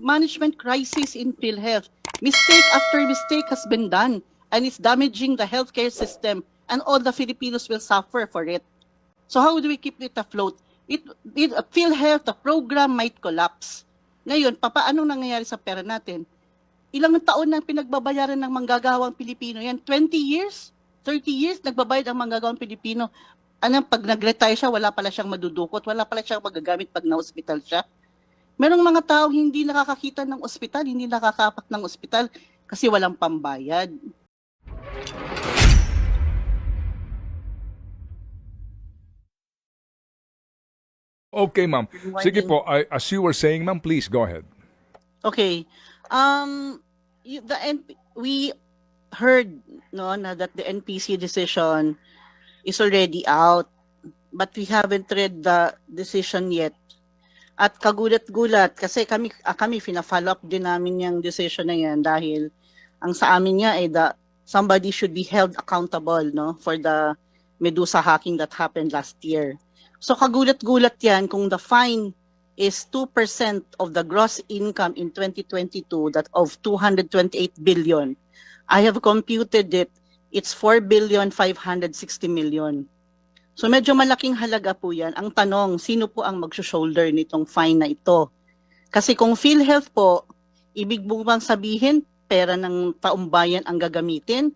management crisis in PhilHealth. Mistake after mistake has been done, and it's damaging the healthcare system, and all the Filipinos will suffer for it. So how do we keep it afloat? PhilHealth, the program might collapse. Ngayon, papaano nangyayari sa pera natin? Ilang taon nang pinagbabayaran ng manggagawang Pilipino yan? 20 years? 30 years nagbabayad ang manggagawang Pilipino. Pag nag-retire siya, wala pala siyang madudukot, wala pala siyang magagamit pag na-hospital siya. Merong mga taong hindi nakakakita ng ospital, hindi nakakapak ng ospital kasi walang pambayad. Okay, ma'am. Sige po, as you were saying, ma'am, please go ahead. Okay. We heard that the NPC decision is already out, but we haven't read the decision yet. At kagulat-gulat kasi kami fina-follow up din namin yung decision na yan dahil ang sa amin nga somebody should be held accountable for the Medusa hacking that happened last year. So kagulat-gulat yan kung the fine is 2% of the gross income in 2022 that of 228 billion. I have computed it. It's 4,560 million. So medyo malaking halaga po yan. Ang tanong, sino po ang mag-shoulder nitong fine na ito? Kasi kung PhilHealth po, ibig mo bang sabihin, pera ng taumbayan ang gagamitin?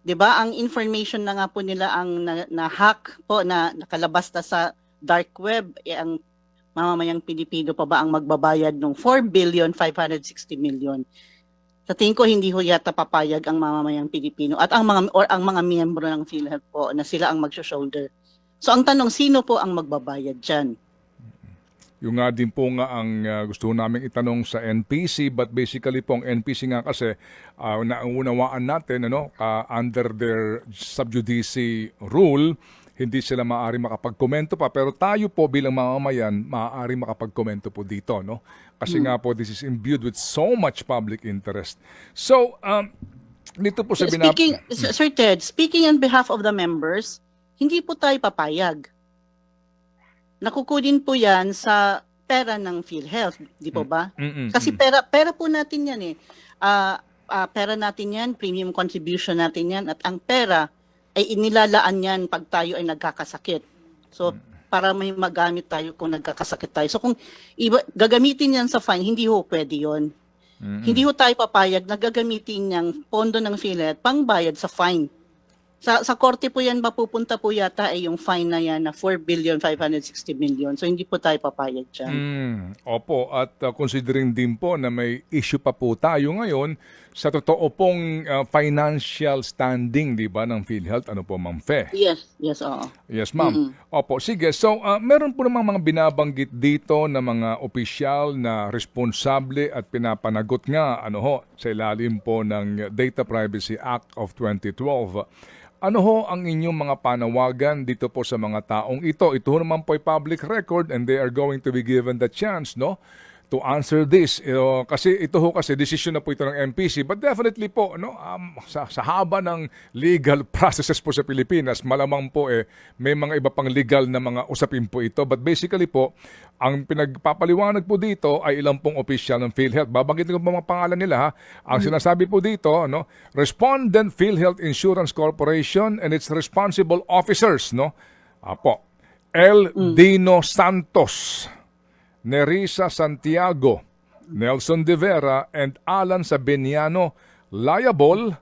'Di ba? Ang information na nga po nila ang na-hack po, na nakalabas na sa dark web, ang mamamayang Pilipino pa ba ang magbabayad ng 4,560 million? Sa tingin ko, hindi ho yata papayag ang mamamayang Pilipino at ang mga miyembro ng PhilHealth po na sila ang mag-shoulder. So ang tanong, sino po ang magbabayad dyan? Yung nga din po nga ang gusto namin itanong sa NPC, but basically po ang NPC nga kasi naunawaan natin under their sub judice rule, hindi sila maaari makapagkomento pa, pero tayo po bilang mamamayan maaari makapagkomento po dito, no? Kasi nga po this is imbued with so much public interest. So dito po sa Sir Ted, speaking on behalf of the members, hindi po tayo papayag. Nakukunin po yan sa pera ng PhilHealth, di po ba? Kasi pera po natin yan eh. Pera natin yan, premium contribution natin yan, at ang pera ay inilalaan yan pag tayo ay nagkakasakit. So, para may magamit tayo kung nagkakasakit tayo. So, kung gagamitin yan sa fine, hindi ho pwede yun. Hindi ho tayo papayag na gagamitin yung pondo ng PhilHealth pangbayad sa fine. Sa korte po yan mapupunta po yata ay yung fine na yan na 4,560 million. So hindi po tayo papayag dyan. Opo, at considering din po na may issue pa po tayo ngayon sa totoo pong financial standing, di ba, ng PhilHealth. Ano po, Ma'am Fe? Yes, oo. Yes, ma'am. Opo, sige. So, meron po namang mga binabanggit dito na mga opisyal na responsable at pinapanagot nga sa ilalim po ng Data Privacy Act of 2012. Ano ho ang inyong mga panawagan dito po sa mga taong ito? Ito naman po ay public record and they are going to be given the chance, to answer this. Kasi ito ho kasi decision na po ito ng MPC, but definitely po sa haba ng legal processes po sa Pilipinas, malamang po may mga iba pang legal na mga usapin po ito, but basically po ang pinagpapaliwanag po dito ay ilang pong opisyal ng PhilHealth. Babanggitin ko po mga pangalan nila ha. Ang sinasabi po dito, Respondent PhilHealth Insurance Corporation and its responsible officers, Apo, L. Dino Santos, Nerissa Santiago, Nelson De Vera, and Alan Sabiniano liable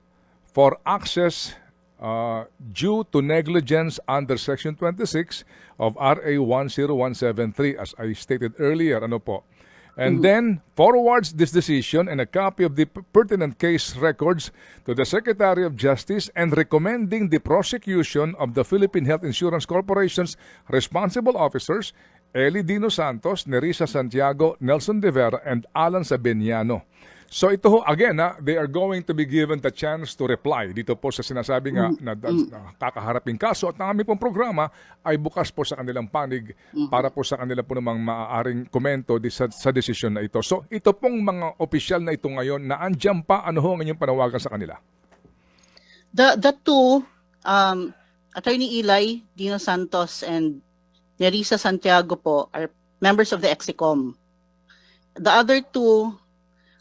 for access due to negligence under Section 26 of RA 10173, as I stated earlier. And then forwards this decision and a copy of the pertinent case records to the Secretary of Justice and recommending the prosecution of the Philippine Health Insurance Corporation's responsible officers, Eli Dino Santos, Nerissa Santiago, Nelson De Vera, and Alan Sabiniano. So ito ho, again, they are going to be given the chance to reply dito po sa sinasabi nga na kakaharaping kaso, at ang aming pong programa ay bukas po sa kanilang panig para po sa kanila po namang maaaring komento sa desisyon na ito. So ito pong mga opisyal na ito ngayon na andyan pa, ano ho ang inyong panawagan sa kanila? The two, Attorney Eli Dino Santos and Nerissa Santiago po are members of the EXICOM. the other two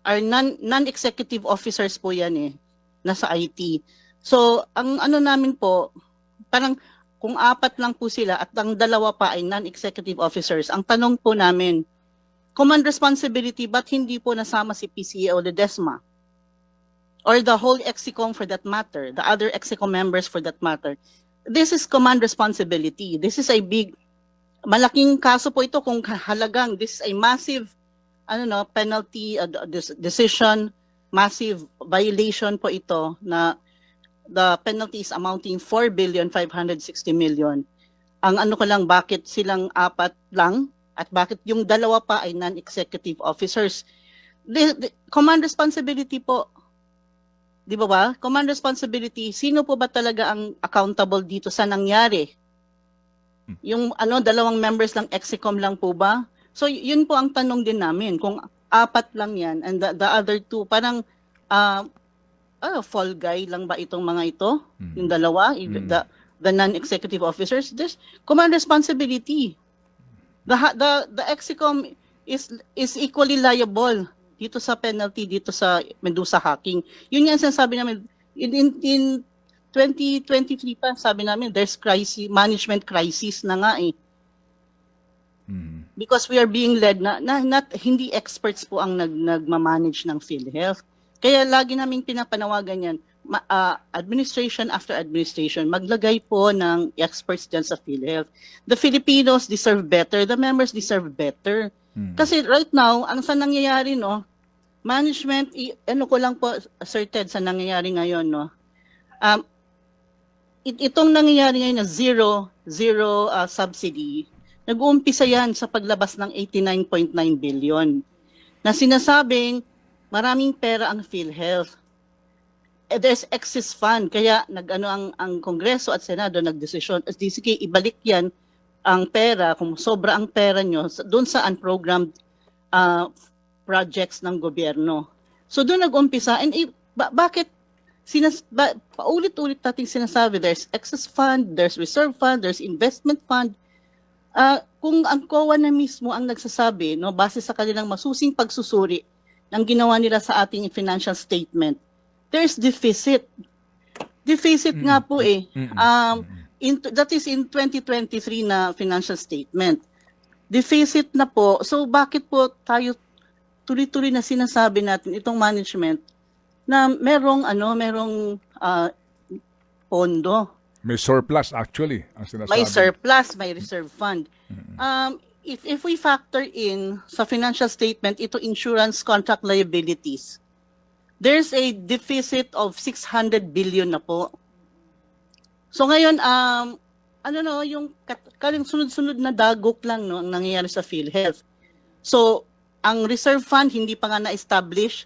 are non-executive officers po yan eh, nasa IT. So, ang ano namin po, parang kung 4 lang po sila at ang 2 pa ay non-executive officers, ang tanong po namin, command responsibility, ba't hindi po nasama si PCA o Ledesma? Or the whole EXICOM for that matter, the other EXICOM members for that matter. This is command responsibility. This is a malaking kaso po ito kung halagang, this is a massive penalty, decision, massive violation po ito na the penalty is amounting 4,560,000,000. Ang ano ko lang, bakit silang 4 lang at bakit yung 2 pa ay non-executive officers? The command responsibility po, di ba ba? Command responsibility, sino po ba talaga ang accountable dito sa nangyari? Yung 2 members lang, EXICOM lang po ba? So yun po ang tanong din namin, kung 4 lang yan and the other 2 parang fall guy lang ba itong mga ito? Yung 2, the non-executive officers, there's command responsibility. The EXICOM is equally liable dito sa penalty, dito sa Medusa hacking. Yun yung sinasabi namin in 2023 pa, sabi namin there's crisis, management crisis na nga eh. Because we are being led not hindi experts po ang nagmamanage ng PhilHealth. Kaya lagi naming pinapanawagan yan, administration after administration, maglagay po ng experts dyan sa PhilHealth. The Filipinos deserve better, the members deserve better. Kasi right now, ang sa nangyayari, no, management, ano ko lang po, Sir Ted, sa nangyayari ngayon, no, itong nangyayari ngayon na zero subsidy, nag-uumpisa yan sa paglabas ng 89.9 billion na sinasabing maraming pera ang PhilHealth. There's excess fund, kaya ang Kongreso at Senado nagdesisyon, DCK, ibalik yan ang pera, kung sobra ang pera nyo, doon sa unprogrammed projects ng gobyerno. So doon nag-umpisa, and bakit paulit-ulit nating sinasabi, there's excess fund, there's reserve fund, there's investment fund. Kung ang COA na mismo ang nagsasabi, no, base sa kanilang masusing pagsusuri ng ginawa nila sa ating financial statement, there's deficit. Deficit nga po eh. That is in 2023 na financial statement. Deficit na po. So bakit po tayo tuloy-tuloy na sinasabi natin itong management na merong pondo? May surplus actually, ang sinasabi. May surplus, may reserve fund. If we factor in sa financial statement ito insurance contract liabilities, there's a deficit of 600 billion na po. So ngayon yung sunod-sunod na dagok lang, no, ang nangyayari sa PhilHealth. So ang reserve fund hindi pa nga na-establish.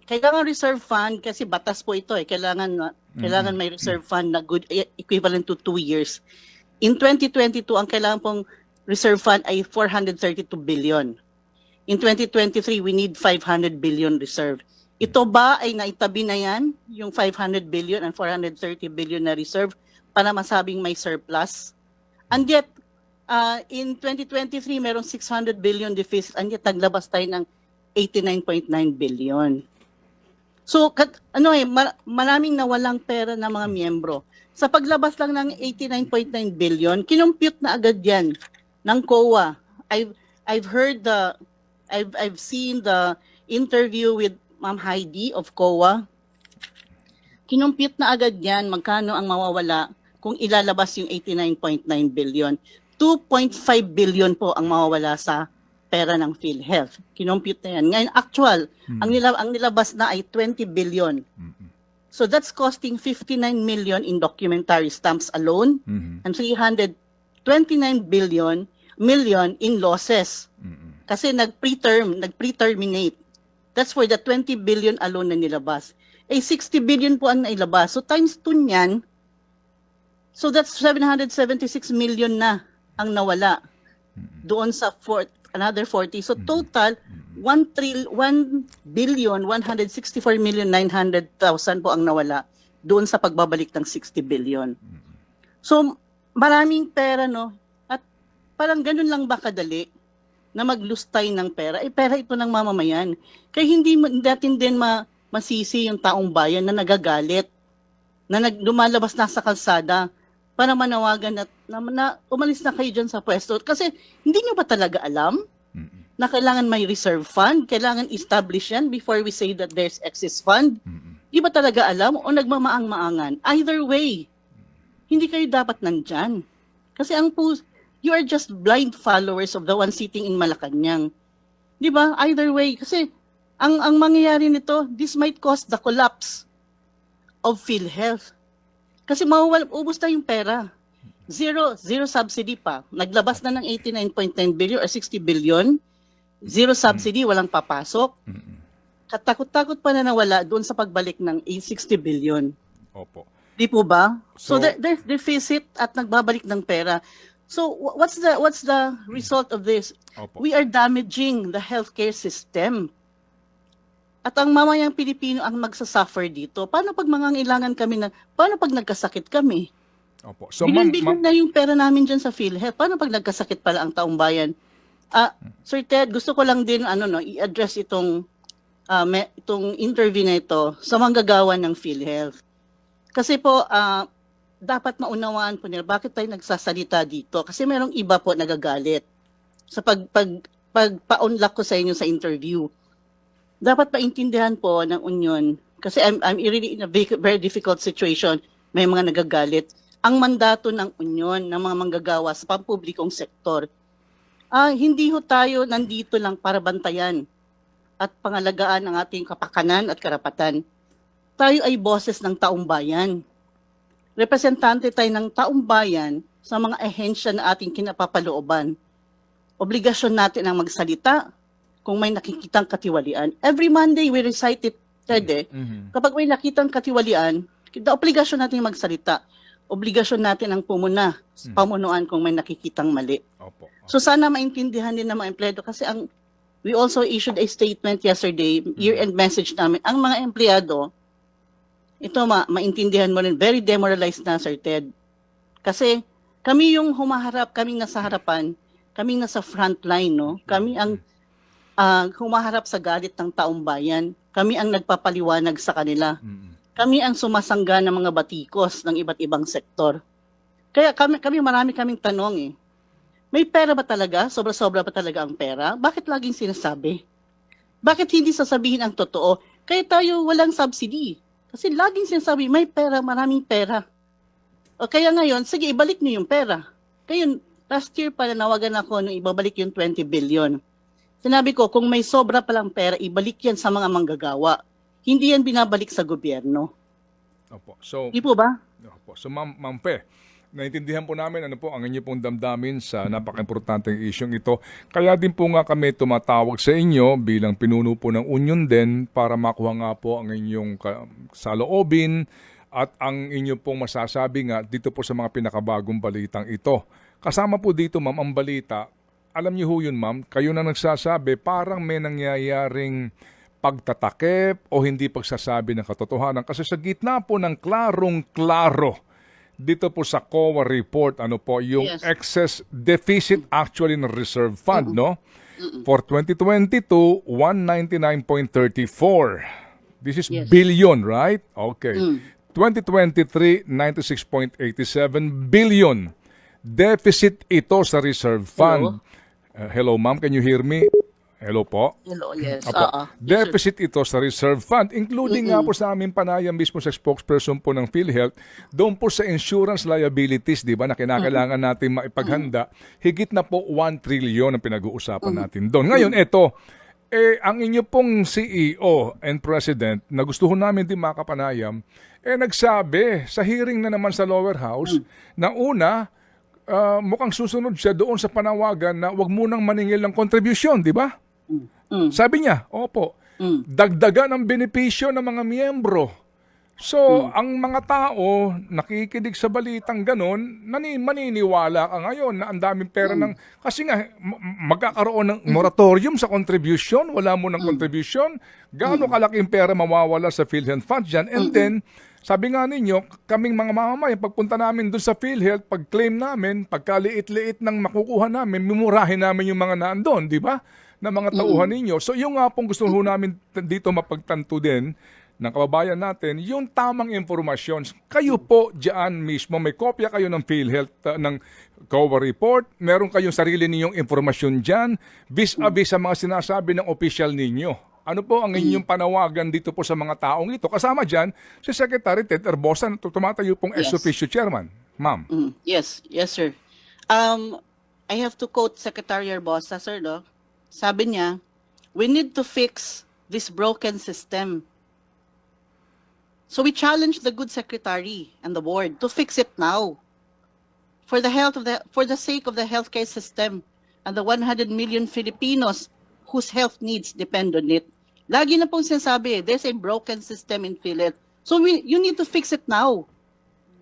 Kailangan reserve fund kasi batas po ito eh. Kailangan may reserve fund na good equivalent to 2 years. In 2022 ang kailangan pong reserve fund ay 432 billion. In 2023 we need 500 billion reserve. Ito ba ay naitabi na yan, yung 500 billion and 430 billion na reserve para masabing may surplus? And yet in 2023 merong 600 billion deficit and yet naglabas tayo ng 89.9 billion. So, maraming nawalang pera ng mga miyembro. Sa paglabas lang ng 89.9 billion, kinumpute na agad yan ng COA. I've seen the interview with Ma'am Heidi of COA. Kinumpute na agad yan magkano ang mawawala kung ilalabas yung 89.9 billion. 2.5 billion po ang mawawala sa pera ng PhilHealth. Kinumpute na yan. Ngayon, actual, ang nilabas na ay 20 billion. So that's costing 59 million in documentary stamps alone and 329 million in losses. Kasi nag-preterminate. That's for the 20 billion alone na nilabas. 60 billion po ang nailabas. So times 2 niyan, so that's 776 million na ang nawala doon sa another 40. So total, 1,164,900,000 po ang nawala doon sa pagbabalik ng 60 billion. So maraming pera, no? At parang ganun lang ba kadali? na maglustay ng pera, pera ito ng mamamayan. Kaya hindi natin din masisi yung taong bayan na nagagalit, na lumalabas na sa kalsada para manawagan na umalis na kayo dyan sa pwesto. Kasi hindi nyo ba talaga alam na kailangan may reserve fund, kailangan establish yan before we say that there's excess fund? Di ba talaga alam o nagmamaang-maangan? Either way, hindi kayo dapat nandyan. Kasi you are just blind followers of the one sitting in Malacanang. Di ba? Either way. Kasi ang mangyayari nito, this might cause the collapse of PhilHealth. Kasi ubos na yung pera. Zero subsidy pa. Naglabas na ng 89.9 billion or 60 billion. Zero subsidy, walang papasok. Katakot-takot pa na nawala doon sa pagbalik ng 60 billion. Opo. Di po ba? So, So there's deficit at nagbabalik ng pera. So what's the result of this? Opo. We are damaging the healthcare system. At ang mamayang Pilipino ang magsasuffer dito. Paano pag mangangailangan kami paano pag nagkasakit kami? Opo. So ma'am, Bilhin na yung pera namin dyan sa PhilHealth. Paano pag nagkasakit pala ang taong bayan? Sir Ted, gusto ko lang din i-address itong interview na ito sa manggagawa ng PhilHealth. Kasi po dapat maunawaan po nila bakit tayo nagsasalita dito. Kasi merong iba po nagagalit sa pagpa-unlock ko sa inyo sa interview. Dapat maintindihan po ng Union, kasi I'm really in a very difficult situation, may mga nagagalit. Ang mandato ng Union, ng mga manggagawa sa pampublikong sektor, hindi ho tayo nandito lang para bantayan at pangalagaan ang ating kapakanan at karapatan. Tayo ay boses ng taong bayan. Representante tayo ng taong bayan sa mga ahensya na ating kinapapalooban. Obligasyon natin ang magsalita kung may nakikitang katiwalian. Every Monday we recite it, Ted, Kapag may nakitang katiwalian, obligasyon natin magsalita. Obligasyon natin ang pamunuan kung may nakikitang mali. Opo. So sana maintindihan din ng mga empleyado kasi we also issued a statement yesterday, year-end message namin. Ang mga empleyado, ito maintindihan mo rin, very demoralized na, Sir Ted. Kasi kami yung humaharap, kaming nasa harapan, kaming nasa front line, no? Kami ang humaharap sa galit ng taong bayan. Kami ang nagpapaliwanag sa kanila. Kami ang sumasangga ng mga batikos ng iba't ibang sektor. Kaya marami kaming tanong May pera ba talaga? Sobra-sobra ba talaga ang pera? Bakit laging sinasabi? Bakit hindi sasabihin ang totoo? Kaya tayo walang subsidy. Kasi laging sinasabi, may pera, maraming pera. O kaya ngayon, sige, ibalik niyo yung pera. Kaya last year pa nawagan ako nung ibabalik yung 20 billion. Sinabi ko, kung may sobra palang pera, ibalik yan sa mga manggagawa. Hindi yan binabalik sa gobyerno. Opo. So, Di po ba? opo. So Ma'am Pe, naintindihan po namin ang inyo pong damdamin sa napaka-importanteng isyong ito. Kaya din po nga kami tumatawag sa inyo bilang pinuno po ng Union din para makuha nga po ang inyong saloobin at ang inyo pong masasabi nga dito po sa mga pinakabagong balitang ito. Kasama po dito, ma'am, ang balita. Alam niyo ho yun, ma'am, kayo na nagsasabi parang may nangyayaring pagtatakip o hindi pagsasabi ng katotohanan. Kasi sa gitna po ng klarong-klaro dito po sa COA report, yung excess deficit actually ng reserve fund, no? For 2022, 199.34. This is billion, right? Okay. 2023, 96.87 billion. Deficit ito sa reserve fund. Hello, ma'am, can you hear me? Hello po. Hello, yes. Apo. Deficit ito sa reserve fund, including nga po sa aming panayam mismo sa spokesperson po ng PhilHealth, doon po sa insurance liabilities, di ba, na kinakailangan natin maipaghanda, higit na po 1 trillion ang pinag-uusapan natin doon. Ngayon, ito, ang inyo pong CEO and President, na gusto ho namin din makapanayam, nagsabi sa hearing na naman sa lower house, na una, mukhang susunod siya doon sa panawagan na wag munang maningil ng kontribusyon, di ba? Sabi niya, opo, dagdagan ang benepisyo ng mga miyembro So, ang mga tao nakikinig sa balitang ganon, maniniwala ka ngayon na ang daming pera ng... Kasi nga, magkakaroon ng moratorium sa contribution, wala mo ng contribution, gaano kalaking pera mawawala sa PhilHealth Fund dyan, and then, sabi nga ninyo, kaming mga mamamayan, pagpunta namin doon sa PhilHealth, pag-claim namin, pagkaliit-liit ng makukuha namin, mimurahin namin yung mga naandun, di ba? Na mga tauhan ninyo. So, yung nga pong gusto ho namin dito mapagtanto din, ng kababayan natin, yung tamang impormasyon. Kayo po diyan mismo, may kopya kayo ng PhilHealth, ng COA report, meron kayong sarili ninyong impormasyon diyan, vis-a-vis sa mga sinasabi ng official ninyo. Ano po ang inyong panawagan dito po sa mga taong ito? Kasama diyan si Secretary Ted Herbosa, tumatayo pong ex-officio chairman. Ma'am. Yes, sir. I have to quote Secretary Herbosa, sir, no? Sabi niya, we need to fix this broken system. So we challenge the good secretary and the board to fix it now, for the sake of the healthcare system and the 100 million Filipinos whose health needs depend on it. Lagi na pong sinasabi, there's a broken system in PhilHealth. So you need to fix it now.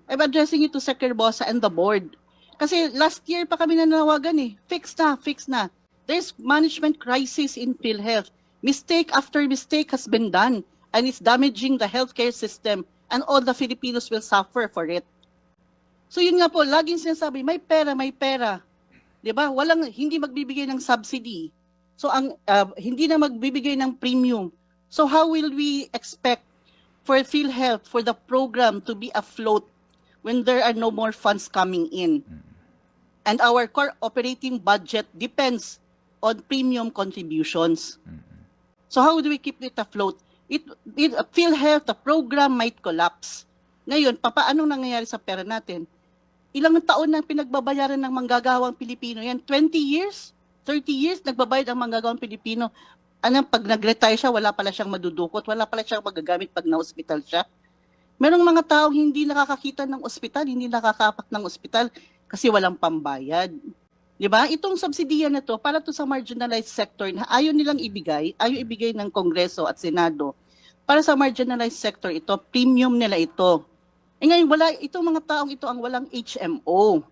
I'm addressing it to Secretary Bosa and the board. Kasi last year pa kami nanawagan fix na. There's management crisis in PhilHealth. Mistake after mistake has been done. And it's damaging the healthcare system, and all the Filipinos will suffer for it. So yun nga po, laging sinasabi, may pera. 'Di ba? Hindi magbibigay ng subsidy. So hindi na magbibigay ng premium. So how will we expect for PhilHealth, for the program to be afloat when there are no more funds coming in? And our core operating budget depends on premium contributions. So how do we keep it afloat? PhilHealth, the program might collapse. Ngayon, papaanong nangyayari sa pera natin? Ilang taon na pinagbabayaran ng manggagawang Pilipino yan? 20 years? 30 years nagbabayad ang manggagawang Pilipino. Pag nag-retire siya, wala pala siyang madudukot, wala pala siyang magagamit pag na-hospital siya. Merong mga taong hindi nakakakita ng ospital, hindi nakakapak ng ospital kasi walang pambayad. Diba? Itong subsidiya na to, para to sa marginalized sector na ayaw ibigay ng Kongreso at Senado. Para sa marginalized sector ito, premium nila ito. Ngayon, itong mga taong ito ang walang HMO.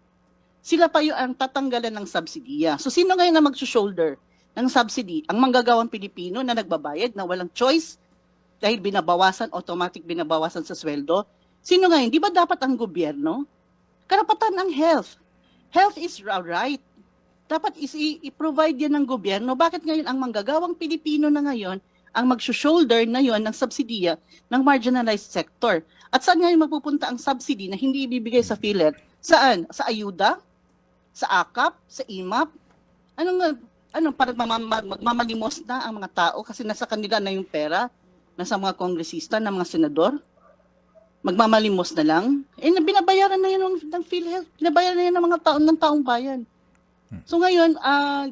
Sila pa yung ang tatanggalan ng subsidiya. So sino ngayon na mag-shoulder ng subsidy? Ang manggagawang Pilipino na nagbabayad na walang choice dahil automatic binabawasan sa sweldo. Sino ngayon? Di ba dapat ang gobyerno? Karapatan ang health. Health is a right. Dapat i-provide yan ng gobyerno. Bakit ngayon ang manggagawang Pilipino na ngayon ang mag-shoulder na yon ng subsidiya ng marginalized sector? At saan ngayon mapupunta ang subsidy na hindi ibibigay sa PhilHealth? Saan? Sa ayuda? Sa AKAP? Sa IMAP? Para magmamalimos na ang mga tao kasi nasa kanila na yung pera, nasa mga kongresista, na mga senador? Magmamalimos na lang? Binabayaran na yan ng PhilHealth. Binabayaran na yan ng taong bayan. So ngayon,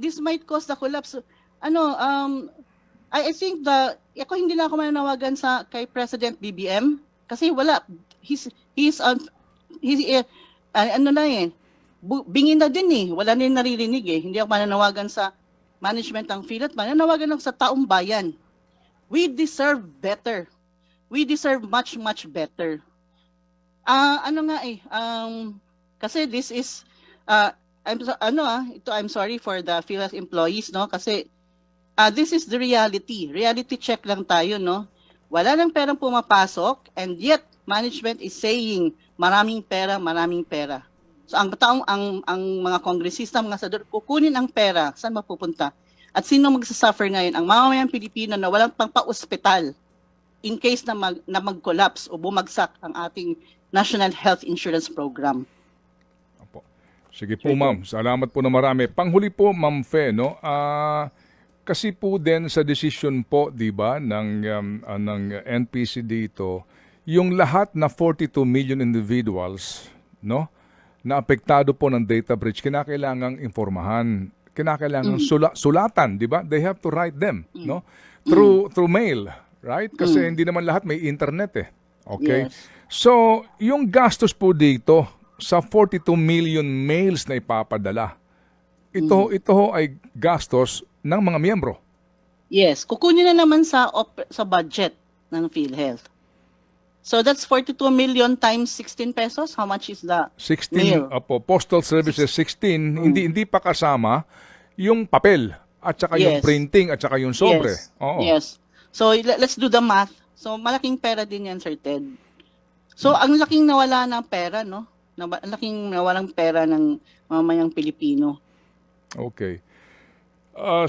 this might cause the collapse. I think ako hindi na ako mananawagan kay President BBM kasi wala. Bingin na din wala na yung naririnig Hindi ako mananawagan sa management ng PhilHealth, mananawagan lang sa taong bayan. We deserve better. We deserve much, much better. Kasi this is I'm sorry for the PhilHealth employees, no? Kasi this is the reality. Reality check lang tayo, no? Wala nang perang pumapasok and yet management is saying maraming pera. So ang mga kongresista, mga senador, kukunin ang pera, saan mapupunta? At sino magsasuffer ngayon? Ang mamamayang Pilipino na walang pang-pa-ospital in case na mag-collapse o bumagsak ang ating National Health Insurance Program. Sige po, ma'am. Salamat po na marami. Panghuli po, Ma'am Fe, no? Kasi po din sa decision po, 'di ba, ng NPC dito, yung lahat na 42 million individuals, no, na apektado po ng data breach, kinakailangang informahan, kinakailangang sulatan, 'di ba? They have to write them, no? Through mail, right? Kasi hindi naman lahat may internet Okay? Yes. So, yung gastos po dito sa 42 million mails na ipapadala, ito ay gastos ng mga miyembro. Yes, kukunin na naman sa budget ng PhilHealth. So that's 42 million times 16 pesos. How much is the 16, meal? opo, postal services 16, hindi pa kasama yung papel at saka yung Yes. printing at saka yung sobre. Yes. Oo. Yes. So let's do the math. So malaking pera din yan, Sir Ted. So ang laking nawala ng pera, no? Ang laking nawalang pera ng mamayang Pilipino. Okay.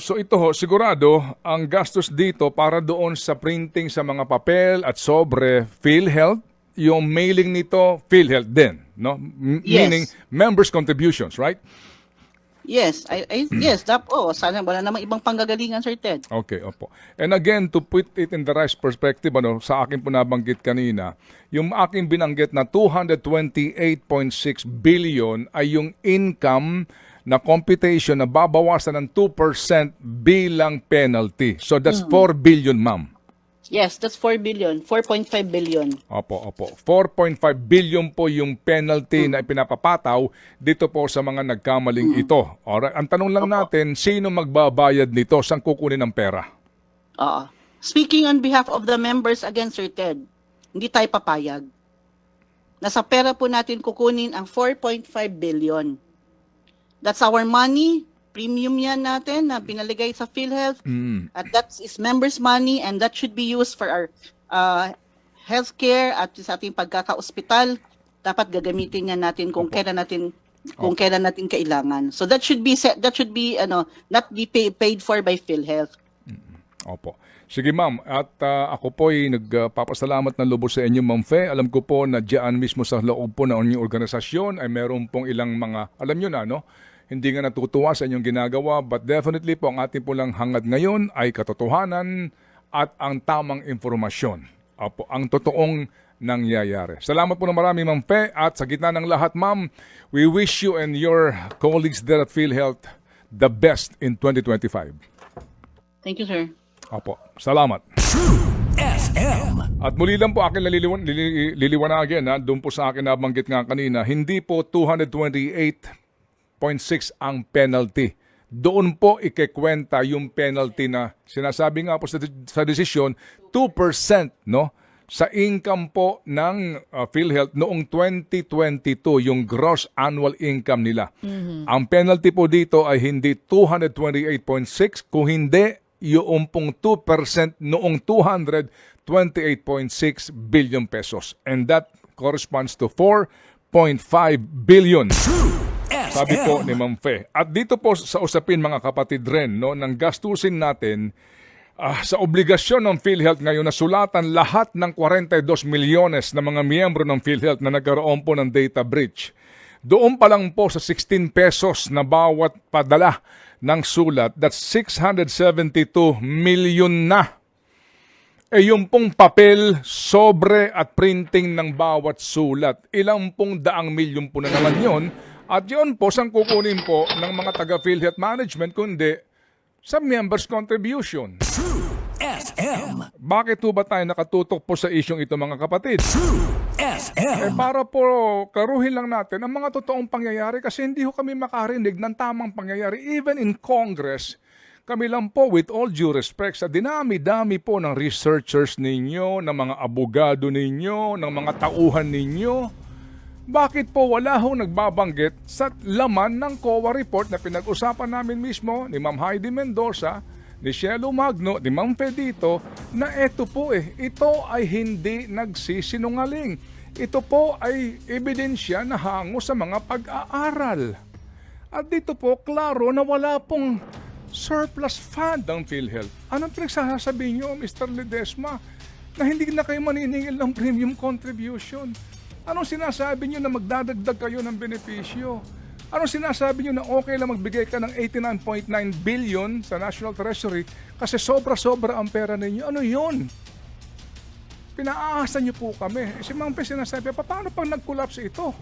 So ito ho, sigurado, ang gastos dito para doon sa printing sa mga papel at sobre, PhilHealth, yung mailing nito, PhilHealth din, no? Yes. Meaning members' contributions, right? Yes, yes, sana wala namang ibang panggagalingan, Sir Ted. Okay, opo. And again, to put it in the right perspective, sa akin po nabanggit kanina, yung aking binanggit na 228.6 billion ay yung income na computation na babawasan ng 2% bilang penalty. So that's 4 billion, ma'am. Yes, that's 4 billion, 4.5 billion. Opo. 4.5 billion po yung penalty na ipinapapataw dito po sa mga nagkamaling ito. Alright, ang tanong lang natin, sino magbabayad nito? Saan kukunin ang pera? Oo. Speaking on behalf of the members again, Sir Ted, hindi tayo papayag. Nasa pera po natin kukunin ang 4.5 billion. That's our money, premium yan natin na pinaligay sa PhilHealth. At that is members' money and that should be used for our healthcare at sa ating pagkaka-ospital. Dapat gagamitin yan natin kung kailan natin kailangan. So that should be not be paid for by PhilHealth. Opo. Sige ma'am, at ako po ay nagpapasalamat ng lubos sa inyo, Ma'am Fe. Alam ko po na diyan mismo sa loob po ng inyong organisasyon ay meron pong ilang mga, alam nyo na, no? Hindi nga natutuwa sa inyong ginagawa, but definitely po ang ating po lang hangad ngayon ay katotohanan at ang tamang informasyon. Opo, ang totoong nangyayari. Salamat po ng marami, Ma'am Fe. At sa gitna ng lahat, ma'am, we wish you and your colleagues there at PhilHealth the best in 2025. Thank you, sir. Opo, salamat. FM. At muli lang po akin liliwanagin, doon po sa akin nabanggit nga kanina, hindi po 228.6 ang penalty. Doon po ikikwenta yung penalty na sinasabi nga po sa desisyon, 2%, no? Sa income po ng PhilHealth noong 2022, yung gross annual income nila. Ang penalty po dito ay hindi 228.6, kung hindi yung pong 2% noong 228.6 billion pesos. And that corresponds to 4.5 billion. Sabi po ni Ma'am Fe. At dito po sa usapin, mga kapatid rin, no, ng gastusin natin sa obligasyon ng PhilHealth ngayon na sulatan lahat ng 42 milyones na mga miyembro ng PhilHealth na nagkaroon po ng data breach. Doon pa lang po sa 16 pesos na bawat padala ng sulat, that's 672 million na. Yung pong papel, sobre at printing ng bawat sulat, ilang pong daang milyon po na naman yon. At yun po, saan kukunin po ng mga taga-PhilHealth Management kundi sa members' contribution. FM. Bakit po ba tayo nakatutok po sa isyong ito, mga kapatid? FM. Para po klaruhin lang natin ang mga totoong pangyayari kasi hindi ho kami makarinig ng tamang pangyayari. Even in Congress, kami lang po, with all due respect, sa dinami-dami po ng researchers ninyo, ng mga abogado ninyo, ng mga tauhan ninyo, bakit po wala ho nagbabanggit sa laman ng COA report na pinag-usapan namin mismo ni Ma'am Heidi Mendoza, ni Shelo Magno, ni Ma'am Pedito, na ito po ito ay hindi nagsisinungaling. Ito po ay ebidensya na hango sa mga pag-aaral. At dito po, klaro na wala pong surplus fund ang PhilHealth. Anong pinagsasabi nyo, Mr. Ledesma, na hindi na kayo maniningil ng premium contribution? Anong sinasabi nyo na magdadagdag kayo ng benepisyo? Anong sinasabi nyo na okay lang magbigay ka ng 89.9 billion sa National Treasury kasi sobra-sobra ang pera ninyo? Ano yun? Pinaahasa nyo po kami. Si Ma'am Pe sinasabi, paano pang nag-collapse ito?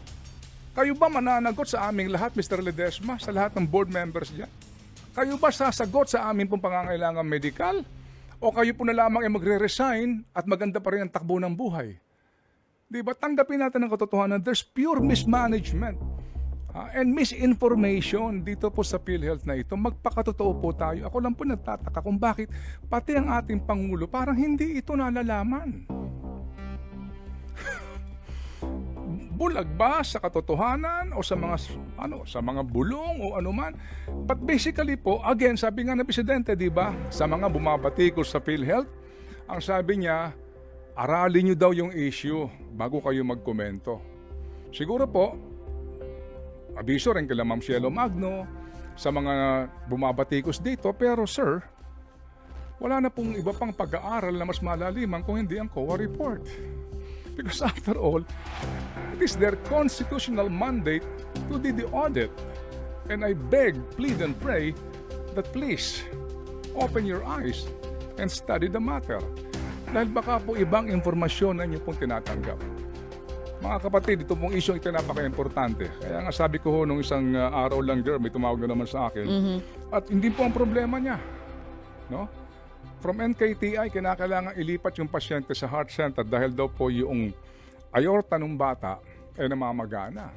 Kayo ba mananagot sa aming lahat, Mr. Ledesma, sa lahat ng board members dyan? Kayo ba sasagot sa aming pong pangangailangan medikal? O kayo po na lamang ay magre-resign at maganda pa rin ang takbo ng buhay? Di ba, tanggapin natin ang katotohanan, there's pure mismanagement and misinformation dito po sa PhilHealth na ito. Magpakatotoo po tayo. Ako lang po nagtataka kung bakit pati ang ating Pangulo parang hindi ito nalalaman. bulag ba sa katotohanan o sa mga bulong o anuman. But basically po, again, sabi nga ng presidente, di ba, sa mga bumabatikos sa PhilHealth, ang sabi niya, aralin niyo daw yung issue bago kayo magkomento. Siguro po, abiso rin kila Ma'am Cielo Magno sa mga bumabatikos dito, pero sir, wala na pong iba pang pag-aaral na mas malaliman kung hindi ang COA report. Because after all, it is their constitutional mandate to do the audit. And I beg, plead, and pray that please, open your eyes and study the matter. Dahil baka po ibang informasyon na inyo pong tinatanggap. Mga kapatid, ito pong issue ito napaka-importante. Kaya nga sabi ko ho, nung isang araw lang, girl, may tumawag na naman sa akin. At hindi po ang problema niya. No? From NKTI, kinakailangan ilipat yung pasyente sa heart center dahil daw po yung aorta ng bata ay namamagana.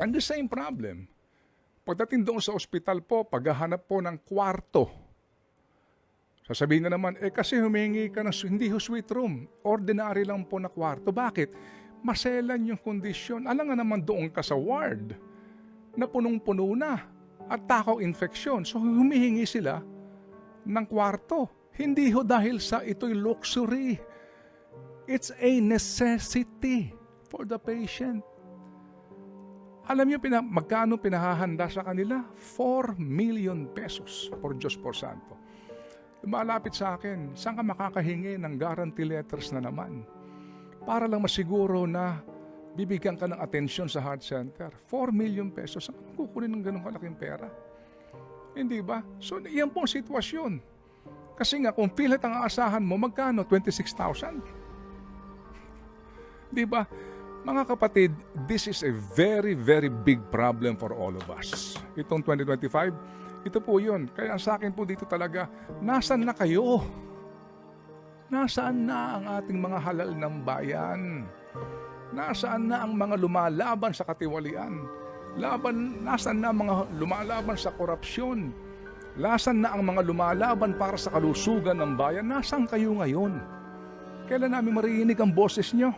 And the same problem. Pagdating doon sa ospital po, paghahanap po ng kwarto, sasabihin na naman, kasi humingi ka ng hindi suite room, ordinary lang po na kwarto. Bakit? Maselan yung kondisyon. Alam nga naman doon ka sa ward na punong-puno na at takaw infeksyon. So humihingi sila ng kwarto. Hindi ho dahil sa ito'y luxury. It's a necessity for the patient. Alam niyo magkano pinahahanda sa kanila? 4 million pesos for Diyos por Santo. Lumalapit sa akin, saan ka makakahingi ng guarantee letters na naman? Para lang masiguro na bibigyan ka ng atensyon sa heart center. 4 million pesos. Saan ka kukunin ng ganong kalaking pera? Hindi ba? So, iyan po ang sitwasyon. Kasi nga, kung PhilHealth ang aasahan mo, magkano? 26,000? Di ba? Mga kapatid, this is a very, very big problem for all of us. Itong 2025, ito po yun. Kaya sa akin po dito talaga, nasan na kayo? Nasaan na ang ating mga halal ng bayan? Nasaan na ang mga lumalaban sa katiwalian? Nasaan na ang mga lumalaban sa korupsyon? Nasaan na ang mga lumalaban para sa kalusugan ng bayan? Nasaan kayo ngayon? Kailan namin marinig ang boses nyo?